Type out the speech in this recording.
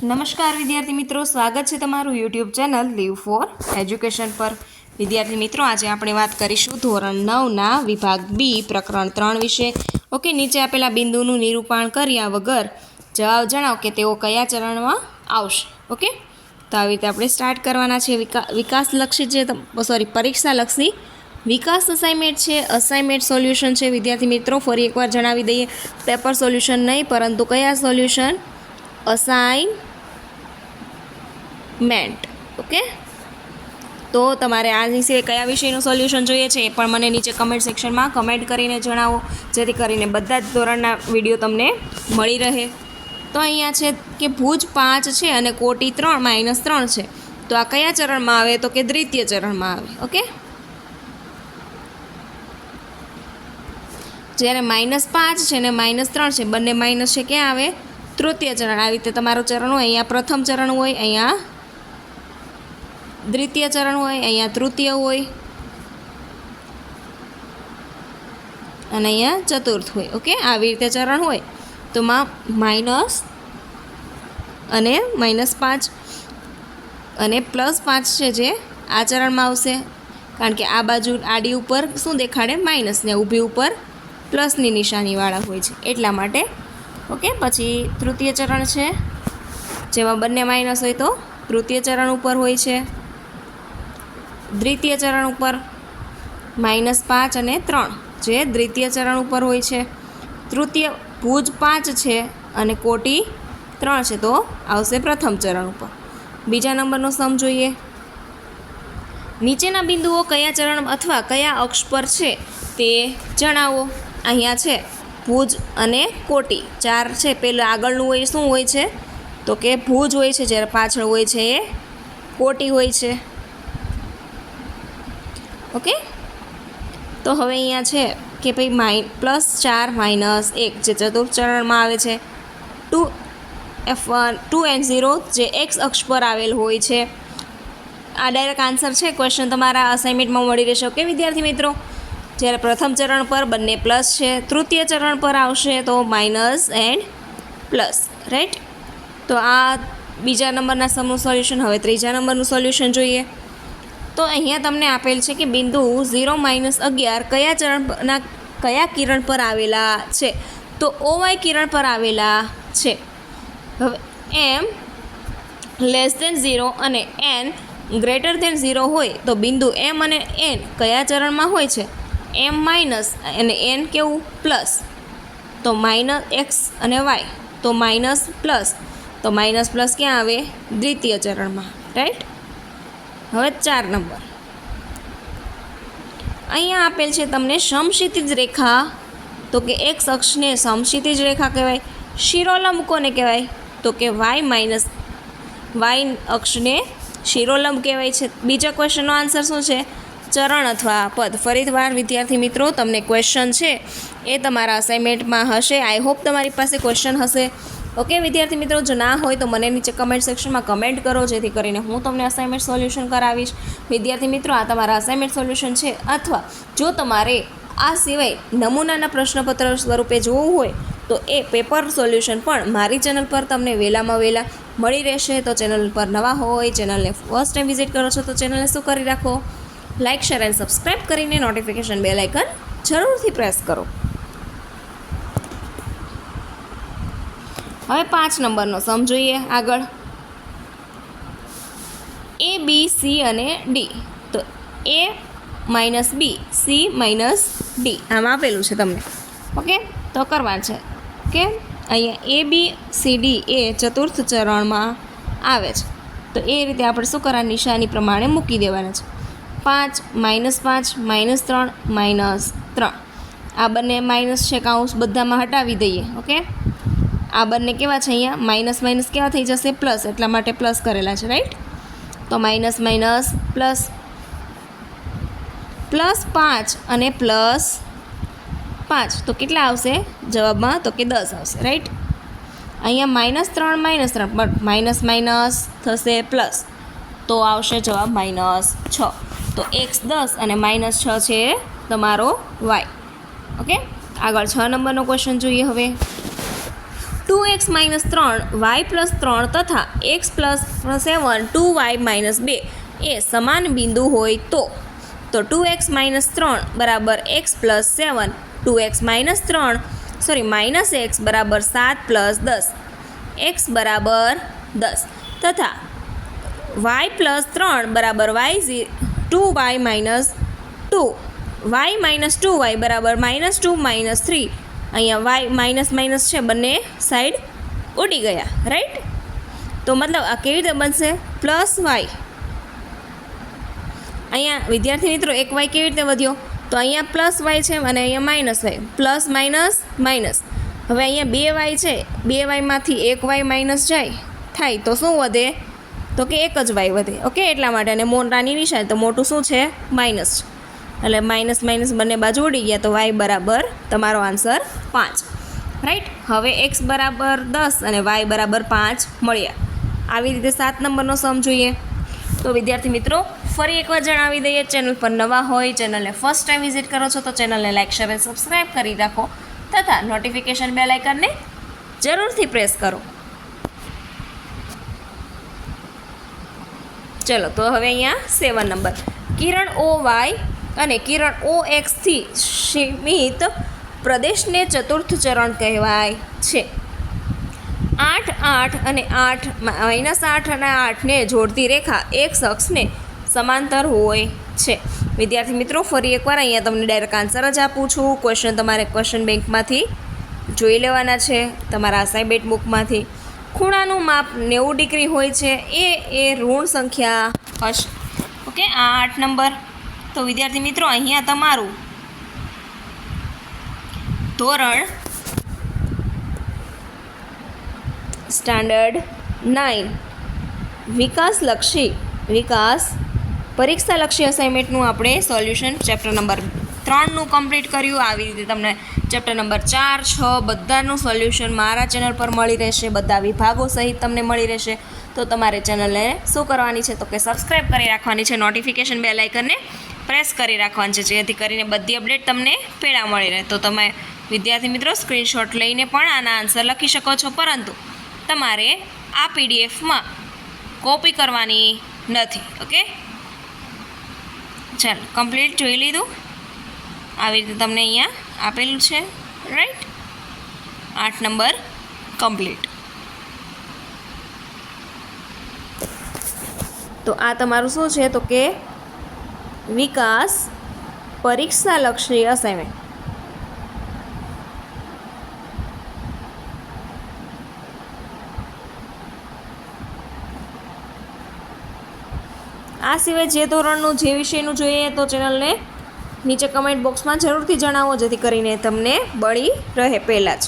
નમસ્કાર વિદ્યાર્થી મિત્રો, સ્વાગત છે તમારું YouTube channel live for education પર। વિદ્યાર્થી મિત્રો, આજે આપણે વાત કરીશું ધોરણ 9ના વિભાગ બી પ્રકરણ 3 વિશે। ઓકે, નીચે આપેલા બિંદુનું નિરૂપણ કર્યા વગર જવાબ જણાવો કે તેઓ કયા ચરણમાં આવશે। ઓકે, તો આવી રીતે આપણે સ્ટાર્ટ કરવાના છે। વિકાસલક્ષી છે પરીક્ષાલક્ષી વિકાસ અસાઇનમેન્ટ છે, અસાઇનમેન્ટ સોલ્યુશન છે। વિદ્યાર્થી મિત્રો, ફરી એકવાર જણાવી દઈએ, પેપર સોલ્યુશન નહીં પરંતુ કયા સોલ્યુશન? અસાઇનમેન્ટ। ઓકે, તો તમારે આ વિશે કયા વિષયનું સોલ્યુશન જોઈએ છે એ પણ મને નીચે કમેન્ટ સેક્શનમાં કમેન્ટ કરીને જણાવો, જેથી કરીને બધા જ ધોરણના વિડીયો તમને મળી રહે। તો અહીંયા છે કે ભુજ 5 છે અને કોટી 3 -3 છે, તો આ કયા ચરણમાં આવે? તો કે દ્વિતીય ચરણમાં આવે। ઓકે, જ્યારે -5 છે અને -3 છે, બંને માઇનસ છે, ક્યાં આવે? તૃતીય ચરણ। આવી રીતે તમારું ચરણ હોય, અહીંયા પ્રથમ ચરણ હોય, અહીંયા દ્વિતીય ચરણ હોય, અહીંયા તૃતીય હોય અને અહીંયા ચતુર્થ હોય। ઓકે, આવી રીતે ચરણ હોય તો માઇનસ અને -5 અને +5 છે જે આ ચરણમાં આવશે, કારણ કે આ બાજુ આડી ઉપર શું દેખાડે? માઇનસ, ને ઊભી ઉપર પ્લસની નિશાનીવાળા હોય છે, એટલા માટે। ઓકે, પછી તૃતીય ચરણ છે, જેમાં બંને માઇનસ હોય તો તૃતીય ચરણ ઉપર હોય છે। દ્વિતીય ચરણ ઉપર -5 અને 3 જે દ્વિતીય ચરણ ઉપર હોય છે। તૃતીય ભુજ 5 છે અને કોટી 3 છે, તો આવશે પ્રથમ ચરણ ઉપર। બીજા નંબરનો સમ જોઈએ। નીચેના બિંદુઓ કયા ચરણ અથવા કયા અક્ષ પર છે તે જણાવો। અહીંયા છે ભુજ અને કોટી 4 છે, પહેલાં આગળનું હોય શું હોય છે? તો કે ભુજ હોય છે, જ્યારે પાછળ હોય છે એ કોટી હોય છે। ઓકે, તો હવે અહીંયા છે કે ભાઈ +4 - 1 જે ચતુર્થ ચરણમાં આવે છે। 2 and 0 જે x અક્ષ પર આવેલ હોય છે। આ ડાયરેક્ટ આન્સર છે, ક્વેશ્ચન તમારા અસાઇનમેન્ટમાં મળી રહેશે। ઓકે વિદ્યાર્થી મિત્રો, જ્યારે પ્રથમ ચરણ પર બંને પ્લસ છે, તૃતીય ચરણ પર આવશે તો માઇનસ એન્ડ પ્લસ, રાઈટ। તો આ બીજા નંબરના સમનું સોલ્યુશન। હવે ત્રીજા નંબરનું સોલ્યુશન જોઈએ। તો અહીંયા તમને આપેલ છે કે બિંદુ 0 - 11 કયા ચરણના કયા કિરણ પર આવેલા છે? તો OY કિરણ પર આવેલા છે। હવે m <0 અને n <0 હોય તો બિંદુ m અને n કયા ચરણમાં હોય છે? m માઇનસ અને n કેવું? પ્લસ, તો -x અને y તો માઇનસ પ્લસ, તો માઇનસ પ્લસ ક્યાં આવે? દ્વિતીય ચરણમાં, રાઈટ। હવે 4 નંબર, અહીંયા આપેલ છે તમને સમક્ષિતિજ રેખા, તો કે x અક્ષને સમક્ષિતિજ રેખા કહેવાય। શિરોલંબ કોને કહેવાય? તો કે y અક્ષને શિરોલંબ કહેવાય છે। બીજા ક્વેશ્ચનનો આન્સર શું છે? ચરણ અથવા પદ। ફરીવાર વિદ્યાર્થી મિત્રો, તમને ક્વેશ્ચન છે એ તમારા અસાઇનમેન્ટમાં હશે। આઈ હોપ તમારી પાસે ક્વેશ્ચન હશે। ઓકે વિદ્યાર્થી મિત્રો, જો ના હોય તો મને નીચે કમેન્ટ સેક્શનમાં કમેન્ટ કરો, જેથી કરીને હું તમને અસાઇનમેન્ટ સોલ્યુશન કરાવીશ। વિદ્યાર્થી મિત્રો, આ તમારા અસાઇનમેન્ટ સોલ્યુશન છે, અથવા જો તમારે આ સિવાય નમૂનાના પ્રશ્નપત્ર સ્વરૂપે જોવું હોય તો એ પેપર સોલ્યુશન પણ મારી ચેનલ પર તમને વહેલામાં વહેલા મળી રહેશે। તો ચેનલ પર નવા હોય, ચેનલને ફર્સ્ટ ટાઈમ વિઝિટ કરો છો તો ચેનલને શું કરી રાખો? લાઇક, શેર એન્ડ સબસ્ક્રાઈબ કરીને નોટિફિકેશન બેલ આઇકન જરૂરથી પ્રેસ કરો। હવે 5 નંબરનો સમ જોઈએ આગળ। A, B, C અને D, તો A - B, C - D આમ આપેલું છે તમને। ઓકે, તો કરવાનું છે કે અહીંયા ABCD એ ચતુર્થ ચરણમાં આવે છે, તો એ રીતે આપણે શું કરવાનું? નિશાની પ્રમાણે મૂકી દેવાના છે। 5 -3 -3 આ બંને માઇનસ છે, કાઉન્સ બધામાં હટાવી દઈએ। ઓકે, આ બંને કેવા છે? અહીંયા માઇનસ કેવા થઈ જશે? પ્લસ, એટલા માટે પ્લસ કરેલા છે, રાઈટ। તો માઇનસ પ્લસ +5 અને +5 તો કેટલા આવશે જવાબમાં? તો કે 10 આવશે, રાઈટ। અહીંયા -3 બટ માઇનસ થશે પ્લસ, તો આવશે જવાબ -6। તો x 10 અને -6 છે તમારો y। ઓકે, આગળ 6 નંબરનો ક્વેશ્ચન જોઈએ। હવે 2x-3 y+3 તથા x+7 2y-2 એ સમાન બિંદુ હોય તો 2x-3 બરાબર x+7 -x બરાબર 7 + 10 x બરાબર 10 તથા y+3 બરાબર 2y - 2 y - 2y બરાબર -2 - 3 અહીંયા y માઇનસ છે, બંને સાઈડ ઉડી ગયા, રાઈટ. તો મતલબ આ કેવી રીતે બનશે? Plus Y. અહીંયા વિદ્યાર્થી મિત્રો એક વાય કેવી રીતે વધ્યો? તો અહીંયા પ્લસ વાય છે અને અહીંયા માઇનસ વાય, પ્લસ માઇનસ. હવે અહીંયા 2y છે, 2yમાંથી 1y માઇનસ થાય તો શું વધે? તો કે એક જ વાય વધે. ઓકે, એટલા માટે. અને મોટાની નિશાની તો મોટું શું છે? માઇનસ છે. એટલે માઇનસ બંને બાજુ ઉડી ગયા, તો y બરાબર તમારો આન્સર 5, રાઈટ. હવે x બરાબર 10 અને y બરાબર 5 મળ્યા. આવી રીતે 7 નંબરનો સમ જોઈએ. તો વિદ્યાર્થી મિત્રો ફરી એકવાર જણાવી દઈએ, ચેનલ પર નવા હોય, ચેનલને ફર્સ્ટ ટાઈમ વિઝિટ કરો છો તો ચેનલને લાઇક, શેર અને સબસ્ક્રાઈબ કરી રાખો તથા નોટિફિકેશન બેલ આઇકનને જરૂરથી પ્રેસ કરો. ચલો, તો હવે અહીંયા 7 નંબર. કિરણ OY અને કિરણ OXથી સીમિત પ્રદેશને ચતુર્થ ચરણ કહેવાય છે. 8 અને 8 -8 અને 8ને જોડતી રેખા એક અક્ષને સમાંતર હોય છે. વિદ્યાર્થી મિત્રો ફરી એકવાર અહીંયા તમને ડાયરેક્ટ આન્સર જ આપું છું. ક્વેશ્ચન તમારે ક્વેશ્ચન બેંકમાંથી જોઈ લેવાના છે, તમારા અસાઇનમેન્ટ બુકમાંથી. ખૂણાનું માપ 90 ડિગ્રી હોય છે, એ ઋણ સંખ્યા હશે. ઓકે, આ 8 નંબર. તો વિદ્યાર્થી મિત્રો અહીંયા તમારું ધોરણ સ્ટાન્ડર્ડ 9 વિકાસ પરીક્ષાલક્ષી અસાઇનમેન્ટનું આપણે સોલ્યુશન ચેપ્ટર નંબર 3નું કમ્પ્લીટ કર્યું. આવી રીતે તમને ચેપ્ટર નંબર 4, 6 બધાનું સોલ્યુશન મારા ચેનલ પર મળી રહેશે, બધા વિભાગો સહિત તમને મળી રહેશે. તો તમારે ચેનલને શું કરવાની છે? તો કે સબસ્ક્રાઈબ કરી રાખવાની છે, નોટિફિકેશન બેલ આઇકનને પ્રેસ કરી રાખવાની છે, જેથી કરીને બધી અપડેટ તમને પહેલાં મળી રહે. તો તમે વિદ્યાર્થી મિત્રો સ્ક્રીનશોટ લઈને પણ આના આન્સર લખી શકો છો, પરંતુ તમારે આ પીડીએફમાં કોપી કરવાની નથી. ઓકે, ચાલો કમ્પ્લીટ જોઈ લીધું. આવી રીતે તમને અહીંયા આપેલું છે, રાઈટ. 8 number complete. તો આ તમારું શું છે? તો કે વિકાસ પરીક્ષાલક્ષી અસાઇનમેન્ટ. આ સિવાય જે ધોરણનું જે વિષયનું જોઈએ તો ચેનલને નીચે કમેન્ટ બોક્સમાં જરૂરથી જણાવો, જેથી કરીને તમને મળી રહે પહેલાં જ.